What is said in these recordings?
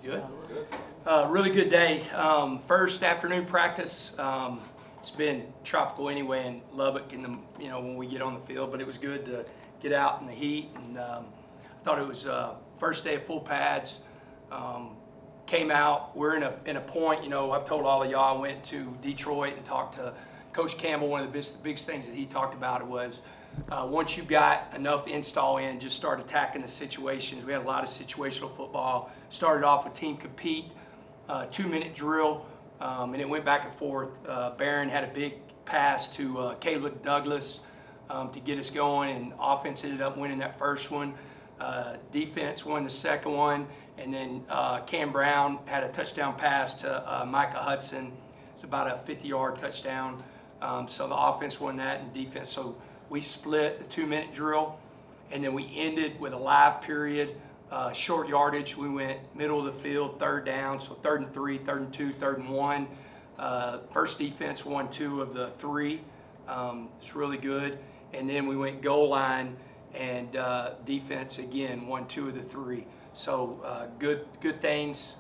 Good. Good. Really good day. First afternoon practice. It's been tropical anyway in Lubbock, in the when we get on the field. But it was good to get out in the heat, and I thought it was first day of full pads. Came out. We're in a point. I've told all of y'all. I went to Detroit and talked to Coach Campbell. One of the biggest things that he talked about was once you've got enough install in, just start attacking the situations. We had a lot of situational football. Started off with team compete, 2-minute drill, and it went back and forth. Barron had a big pass to Caleb Douglas to get us going, and offense ended up winning that first one. Defense won the second one, and then Cam Brown had a touchdown pass to Micah Hudson. It's about a 50-yard touchdown. So the offense won that, and defense. So we split the 2-minute drill, and then we ended with a live period, short yardage. We went middle of the field, third down, so 3rd and 3, 3rd and 2, 3rd and 1. First defense won 2 of the 3. It's really good. And then we went goal line, and defense again won 2 of the 3. So good things.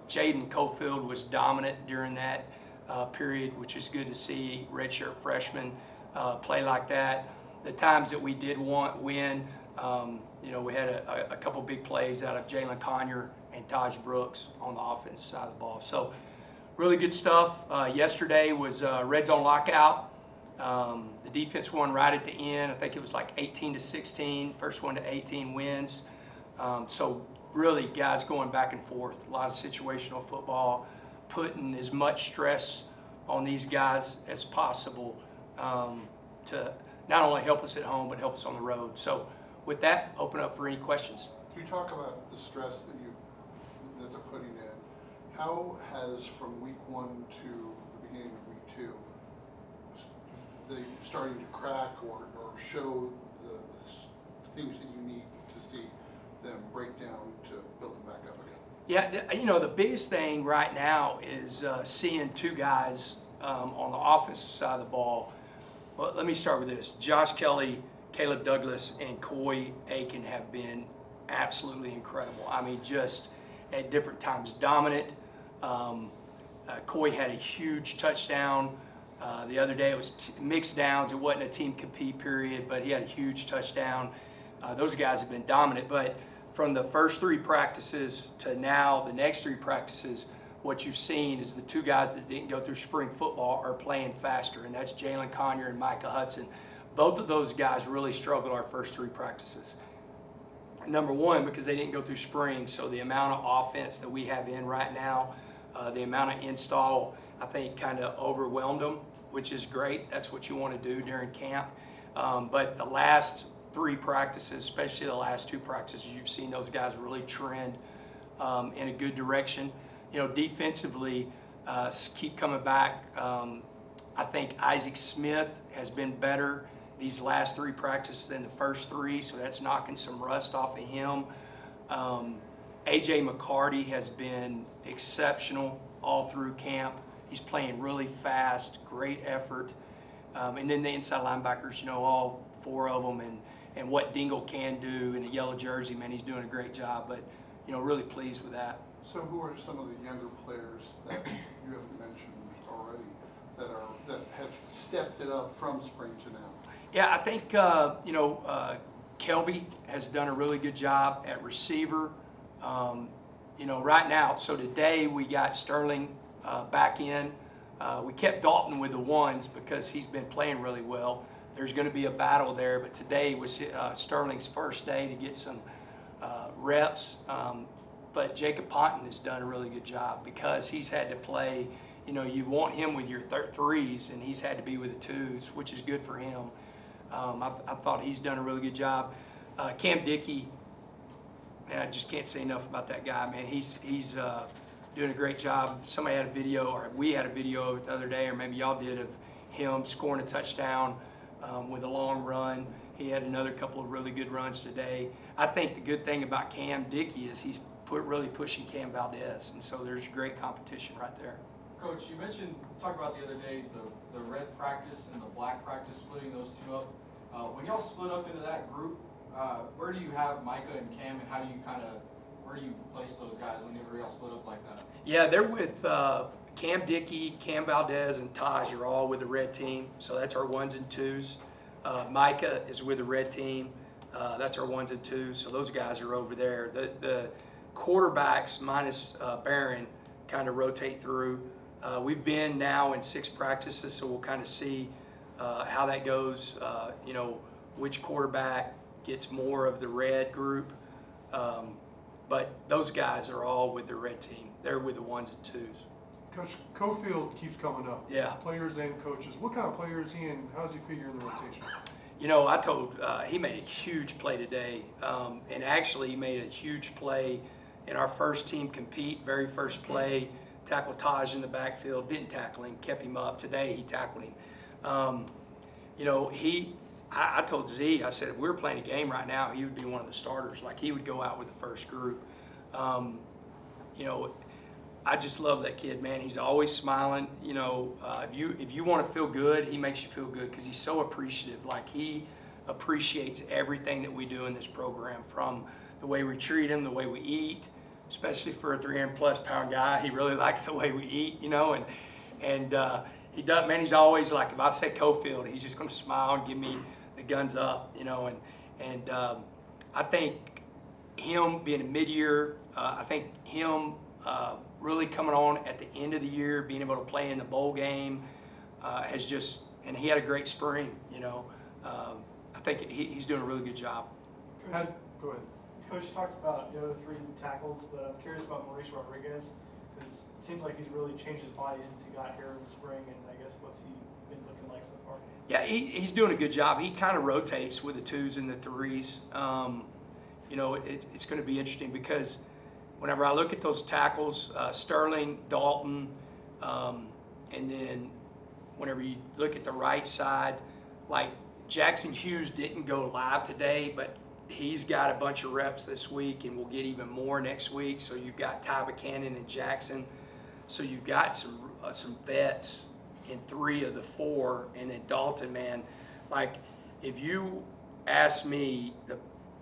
Jaden Coffield was dominant during that period, which is good to see redshirt freshman play like that. The times that we did win, we had a couple big plays out of Jalen Conyer and Taj Brooks on the offense side of the ball. So really good stuff. Yesterday was red zone lockout. The defense won right at the end. I think it was like 18-16. First one to 18 wins. So really, guys going back and forth. A lot of situational football, putting as much stress on these guys as possible to not only help us at home, but help us on the road. So with that, open up for any questions. Can you talk about the stress that they're putting in? How has, from week 1 to the beginning of week 2, they starting to crack or show the things that you need to see them break down to build them back up again? Yeah, the biggest thing right now is seeing 2 guys on the offensive side of the ball. Well, let me start with this. Josh Kelly, Caleb Douglas, and Coy Aiken have been absolutely incredible. I mean, just at different times dominant. Coy had a huge touchdown. The other day it was mixed downs. It wasn't a team compete period, but he had a huge touchdown. Those guys have been dominant. But from the first 3 practices to now, the next 3 practices, what you've seen is the 2 guys that didn't go through spring football are playing faster, and that's Jalen Conyer and Micah Hudson. Both of those guys really struggled our first 3 practices. Number one, because they didn't go through spring, so the amount of offense that we have in right now, the amount of install, I think kind of overwhelmed them, which is great. That's what you want to do during camp. But the last 3 practices, especially the last 2 practices, you've seen those guys really trend in a good direction. Defensively, keep coming back. I think Isaac Smith has been better these last 3 practices than the first 3, so that's knocking some rust off of him. AJ McCarty has been exceptional all through camp. He's playing really fast, great effort. And then the inside linebackers, all 4 of them, and what Dingle can do in a yellow jersey, man, he's doing a great job. But, really pleased with that. So who are some of the younger players that you haven't mentioned already that have stepped it up from spring to now? Yeah, I think Kelby has done a really good job at receiver. Right now, so today we got Sterling back in. We kept Dalton with the 1s because he's been playing really well. There's going to be a battle there, but today was Sterling's first day to get some reps. But Jacob Ponton has done a really good job because he's had to play. You want him with your 3s, and he's had to be with the 2s, which is good for him. I thought he's done a really good job. Cam Dickey, man, I just can't say enough about that guy, man. He's doing a great job. Somebody had a video, or we had a video of it the other day, or maybe y'all did, of him scoring a touchdown with a long run. He had another couple of really good runs today. I think the good thing about Cam Dickey is he's really pushing Cam Valdez, and so there's great competition right there. Coach, you talked about the other day the red practice and the black practice, splitting those 2 up. When y'all split up into that group, where do you have Micah and Cam, and how do you kind of where do you place those guys whenever y'all split up like that? Yeah, they're with Cam Dickey, Cam Valdez, and Taj are all with the red team. So that's our 1s and 2s. Micah is with the red team. That's our 1s and 2s. So those guys are over there. The quarterbacks minus Barron kind of rotate through. We've been now in 6 practices, so we'll kind of see how that goes. Which quarterback gets more of the red group. But those guys are all with the red team. They're with the 1s and 2s. Coach, Coffield keeps coming up. Yeah. Players and coaches. What kind of player is he, and how does he figure in the rotation? I told he made a huge play today, and actually he made a huge play in our first team compete, very first play, tackled Taj in the backfield, didn't tackle him, kept him up. Today he tackled him. I told Z, I said if we were playing a game right now, he would be one of the starters. Like he would go out with the first group. I just love that kid, man. He's always smiling. If you want to feel good, he makes you feel good because he's so appreciative. Like he appreciates everything that we do in this program, from the way we treat him, the way we eat, especially for a 300+ pound guy. He really likes the way we eat, and he does, man. He's always like, if I say Coffield, he's just going to smile and give me the guns up, and I think him being a mid-year, I think him really coming on at the end of the year, being able to play in the bowl game, has just, and he had a great spring, I think he's doing a really good job. Go ahead. Coach, you talked about the other 3 tackles, but I'm curious about Maurice Rodriguez, because it seems like he's really changed his body since he got here in the spring, and I guess what's he been looking like so far? Yeah, he's doing a good job. He kind of rotates with the 2s and the 3s. It's going to be interesting because whenever I look at those tackles, Sterling, Dalton, and then whenever you look at the right side, like Jackson Hughes didn't go live today, but he's got a bunch of reps this week and we'll get even more next week. So you've got Ty Buchanan and Jackson. So you've got some vets in 3 of the 4, and then Dalton, man, like if you ask me,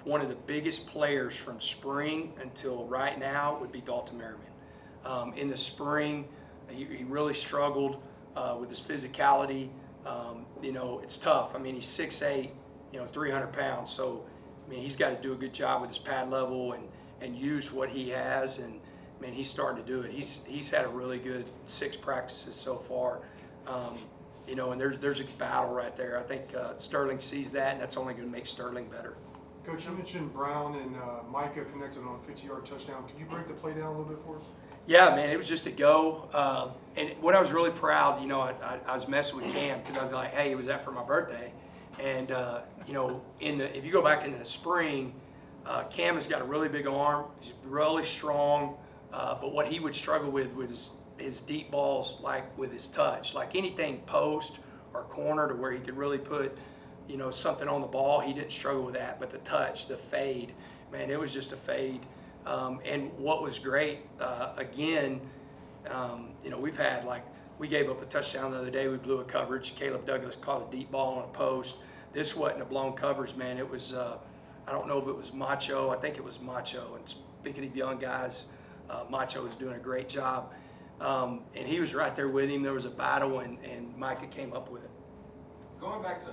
one of the biggest players from spring until right now would be Dalton Merriman. In the spring, he really struggled with his physicality. It's tough. I mean, he's 6'8", 300 pounds. So, I mean, he's got to do a good job with his pad level and use what he has. And, man, he's starting to do it. He's had a really good 6 practices so far. And there's a battle right there. I think Sterling sees that, and that's only going to make Sterling better. Coach, you mentioned Brown and Micah connected on a 50-yard touchdown. Could you break the play down a little bit for us? Yeah, man, it was just a go. And what I was really proud, I was messing with Cam because I was like, hey, was that for my birthday? And, if you go back in the spring, Cam has got a really big arm. He's really strong. But what he would struggle with was his deep balls, like with his touch. Like anything post or corner to where he could really put something on the ball, he didn't struggle with that. But the touch, the fade, man, it was just a fade. And what was great, we've had, like, we gave up a touchdown the other day. We blew a coverage. Caleb Douglas caught a deep ball on a post. This wasn't a blown coverage, man. It was, I don't know if it was Macho. I think it was Macho. And speaking of young guys, Macho was doing a great job. And he was right there with him. There was a battle, and Micah came up with it. Going back to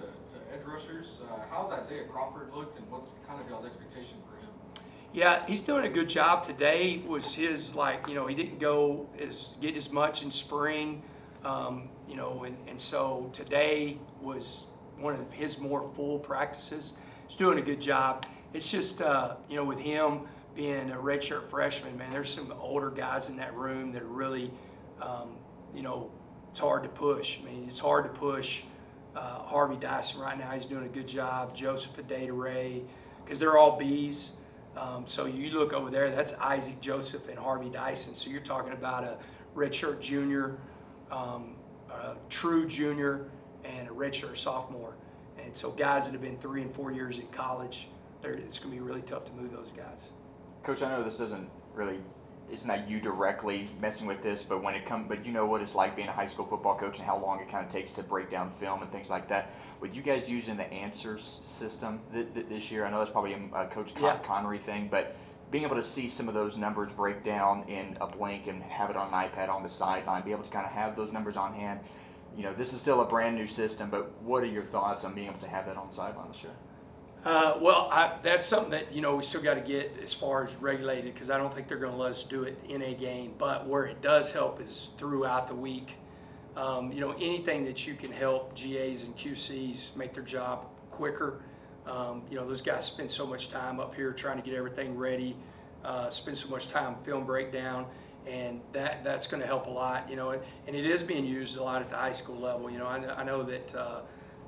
edge rushers, how's Isaiah Crawford looked, and what's kind of y'all's expectation for him? Yeah, he's doing a good job. Today was his, he didn't get as much in spring, and so today was one of his more full practices. He's doing a good job. It's just, with him being a redshirt freshman, man, there's some older guys in that room that are really, it's hard to push. I mean, it's hard to push Harvey Dyson right now. He's doing a good job. Joseph Adeda-Ray, because they're all Bs. So you look over there, that's Isaac Joseph and Harvey Dyson. So you're talking about a redshirt junior, a true junior, and a redshirt sophomore. And so guys that have been 3 and 4 years in college, it's going to be really tough to move those guys. Coach, I know this isn't really, it's not you directly messing with this, but but you know what it's like being a high school football coach and how long it kind of takes to break down film and things like that. With you guys using the answers system this year, I know that's probably a Coach Connery thing, but being able to see some of those numbers break down in a blink and have it on an iPad on the sideline, be able to kind of have those numbers on hand. This is still a brand new system, but what are your thoughts on being able to have that on the sideline this year? That's something that, we still got to get as far as regulated, because I don't think they're going to let us do it in a game. But where it does help is throughout the week. Anything that you can help GAs and QCs make their job quicker. Those guys spend so much time up here trying to get everything ready, spend so much time film breakdown, and that's going to help a lot. And it is being used a lot at the high school level. I know that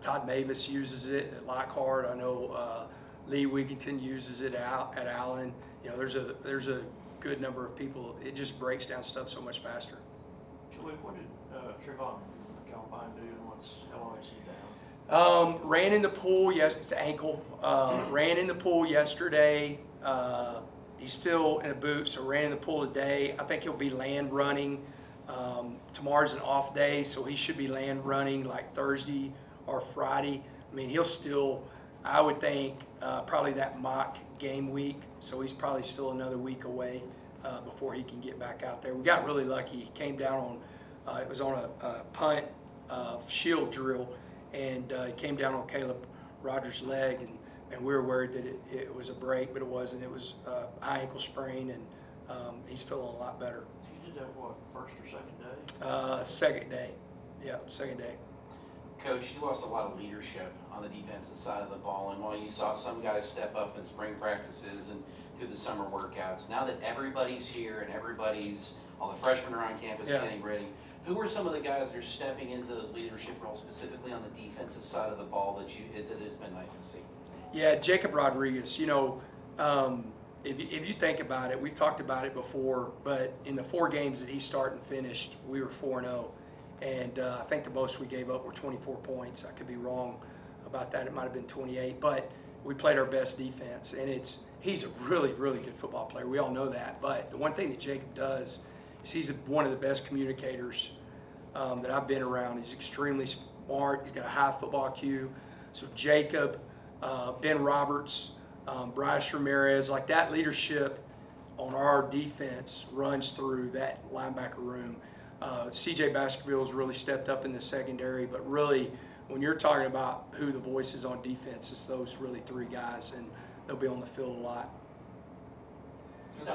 Todd Mavis uses it at Lockhart. I know Lee Wigington uses it out at Allen. There's a good number of people. It just breaks down stuff so much faster. Joey, what did Trayvon Galvine do, and how long is he down? Ran in the pool, yes, it's ankle. Ran in the pool yesterday. He's still in a boot, so ran in the pool today. I think he'll be land running. Tomorrow's an off day, so he should be land running like Thursday or Friday. I mean, he'll still, I would think, probably that mock game week, so he's probably still another week away before he can get back out there. We got really lucky. He came down on, it was on a punt shield drill, and he came down on Caleb Rogers' leg, and we were worried that it was a break, but it wasn't. It was high ankle sprain, and he's feeling a lot better. You did that, what, first or second day? Second day. Yeah, second day. Coach, you lost a lot of leadership on the defensive side of the ball, and while you saw some guys step up in spring practices and through the summer workouts, now that everybody's here and all the freshmen are on campus getting ready, who are some of the guys that are stepping into those leadership roles, specifically on the defensive side of the ball, that has been nice to see? Yeah, Jacob Rodriguez, if you think about it, we've talked about it before, but in the 4 games that he started and finished, we were 4-0. And I think the most we gave up were 24 points. I could be wrong about that. It might have been 28, but we played our best defense. And he's a really, really good football player. We all know that. But the one thing that Jacob does is he's one of the best communicators that I've been around. He's extremely smart. He's got a high football IQ. So Jacob, Ben Roberts, Bryce Ramirez, like that leadership on our defense runs through that linebacker room. CJ Baskerville's really stepped up in the secondary, but really, when you're talking about who the voice is on defense, it's those really 3 guys, and they'll be on the field a lot. As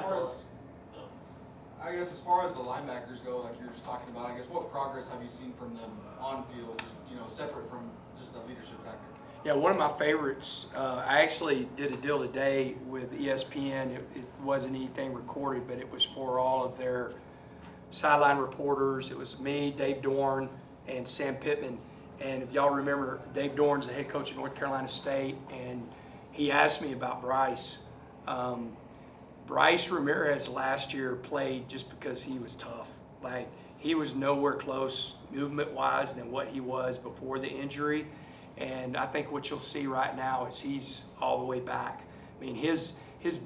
far as the linebackers go, like you were just talking about, I guess what progress have you seen from them on field, separate from just the leadership factor? Yeah, one of my favorites, I actually did a deal today with ESPN. It wasn't anything recorded, but it was for all of their sideline reporters. It was me, Dave Dorn, and Sam Pittman. And if y'all remember, Dave Dorn's the head coach at North Carolina State, and he asked me about Bryce. Bryce Ramirez last year played just because he was tough. Like, he was nowhere close movement-wise than what he was before the injury. And I think what you'll see right now is he's all the way back. I mean, his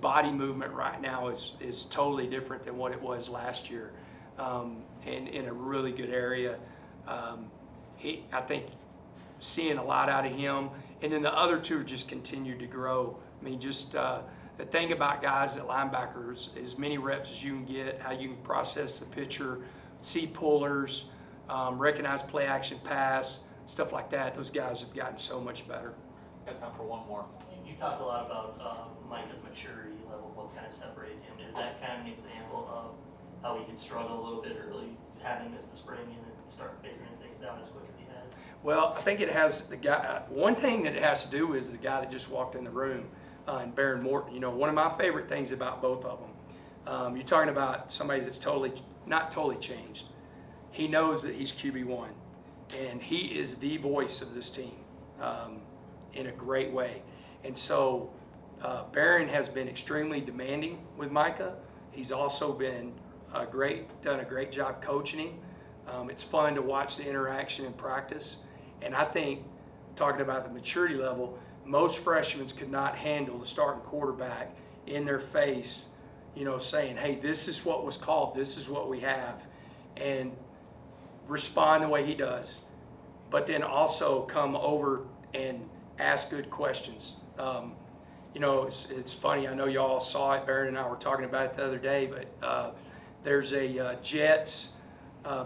body movement right now is totally different than what it was last year. And in a really good area. I think seeing a lot out of him, and then the other 2 just continued to grow. I mean, just the thing about guys at linebackers, as many reps as you can get, how you can process the picture, see pullers, recognize play action pass, stuff like that. Those guys have gotten so much better. Got time for one more. You talked a lot about Micah's maturity level, what's kind of separated him. Is that kind of an example of how he could struggle a little bit early, having missed the spring, and then start figuring things out as quick as he has? Well, I think it has the guy. One thing that it has to do is the guy that just walked in the room, and Baron Morton. One of my favorite things about both of them. You're talking about somebody that's not totally changed. He knows that he's QB1, and he is the voice of this team in a great way. And so Baron has been extremely demanding with Micah. He's also been done a great job coaching him. It's fun to watch the interaction in practice. And I think, talking about the maturity level, most freshmen could not handle the starting quarterback in their face, saying, hey, this is what was called, this is what we have, and respond the way he does. But then also come over and ask good questions. it's funny. I know y'all saw it. Barrett and I were talking about it the other day, but there's a Jets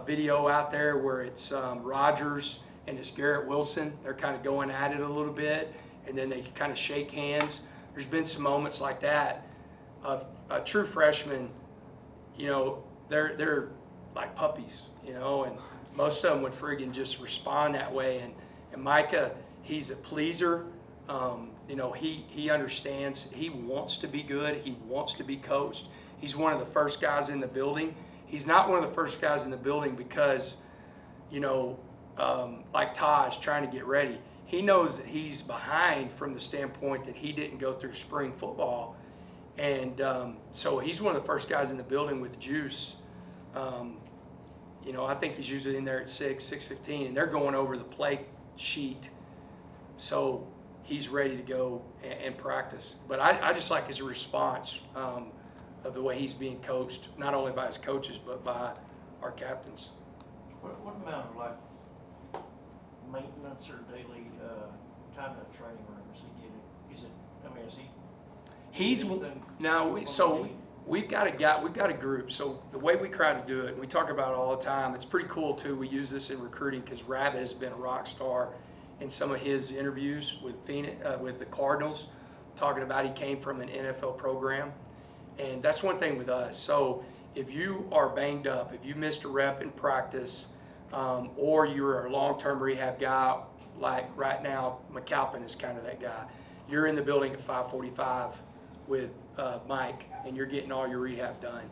video out there where it's Rodgers and it's Garrett Wilson. They're kind of going at it a little bit, and then they kind of shake hands. There's been some moments like that of a true freshman. They're like puppies, and most of them would friggin' just respond that way. And Micah, he's a pleaser. He understands. He wants to be good. He wants to be coached. He's one of the first guys in the building. He's not one of the first guys in the building because, like Taj trying to get ready. He knows that he's behind from the standpoint that he didn't go through spring football. And so he's one of the first guys in the building with juice. I think he's usually in there at 6:15, and they're going over the play sheet. So he's ready to go and practice. But I just like his response of the way he's being coached, not only by his coaches, but by our captains. What amount of maintenance or daily time in the training room is he getting? Is he? He's we've got a group. So the way we try to do it, and we talk about it all the time. It's pretty cool too. We use this in recruiting because Rabbit has been a rock star in some of his interviews with with the Cardinals, talking about he came from an NFL program, and that's one thing with us. So if you are banged up, if you missed a rep in practice, or you're a long-term rehab guy, like right now, McAlpin is kind of that guy. You're in the building at 5:45 with Mike, and you're getting all your rehab done.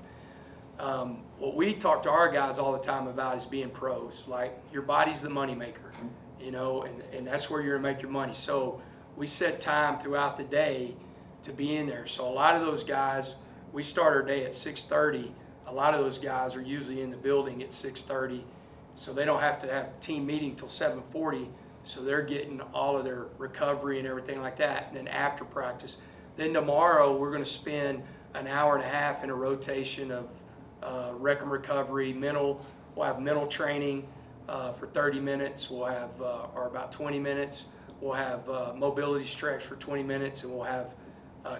What we talk to our guys all the time about is being pros. Like, your body's the money maker, and that's where you're gonna make your money. So we set time throughout the day to be in there. So a lot of those guys, we start our day at 6:30. A lot of those guys are usually in the building at 6:30, so they don't have to have a team meeting till 7:40. So they're getting all of their recovery and everything like that. And then after practice, then tomorrow we're going to spend an hour and a half in a rotation of rec and recovery, mental. We'll have mental training for 30 minutes. We'll have, or about 20 minutes. We'll have mobility stretch for 20 minutes, and we'll have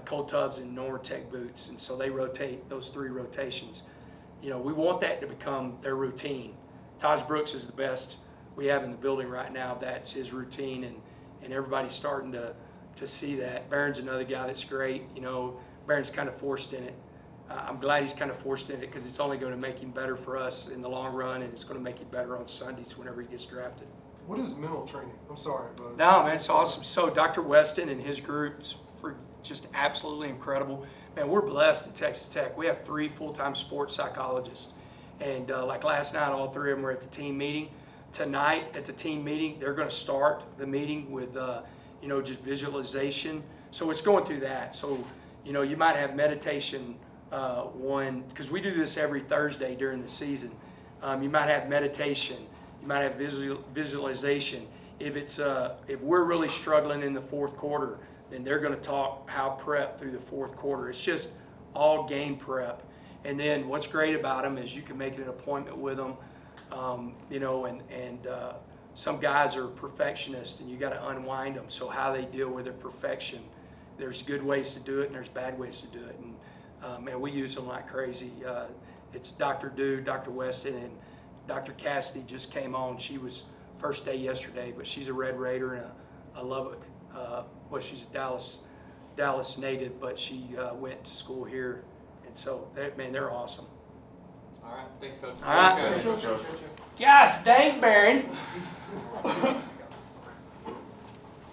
cold tubs and Normatec boots. And so they rotate those 3 rotations. We want that to become their routine. Taj Brooks is the best we have in the building right now. That's his routine, and everybody's starting to see that. Barron's another guy that's great. Barron's kind of forced in it. I'm glad he's kind of forced in it because it's only going to make him better for us in the long run, and it's going to make him better on Sundays whenever he gets drafted. What is mental training? I'm sorry, but No, man, it's awesome. So Dr. Weston and his groups for just absolutely incredible. Man, we're blessed at Texas Tech. We have 3 full-time sports psychologists, and like last night, all 3 of them were at the team meeting. Tonight at the team meeting, they're going to start the meeting with just visualization. So it's going through that. So you might have meditation because we do this every Thursday during the season. You might have meditation. You might have visualization. If we're really struggling in the 4th quarter, then they're going to talk how prep through the 4th quarter. It's just all game prep. And then what's great about them is you can make an appointment with them. Some guys are perfectionists, and you got to unwind them. So how they deal with their perfection, there's good ways to do it, and there's bad ways to do it. And we use them like crazy. It's Dr. Dew, Dr. Weston, and Dr. Cassidy just came on. She was first day yesterday, but she's a Red Raider and a Lubbock. She's a Dallas native, but she went to school here, and so they're awesome. All right, thanks, Coach. All right. Thanks, Coach. Gosh dang, Barron.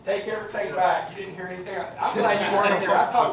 Take everything back. You didn't hear anything. I'm glad you weren't there. I talked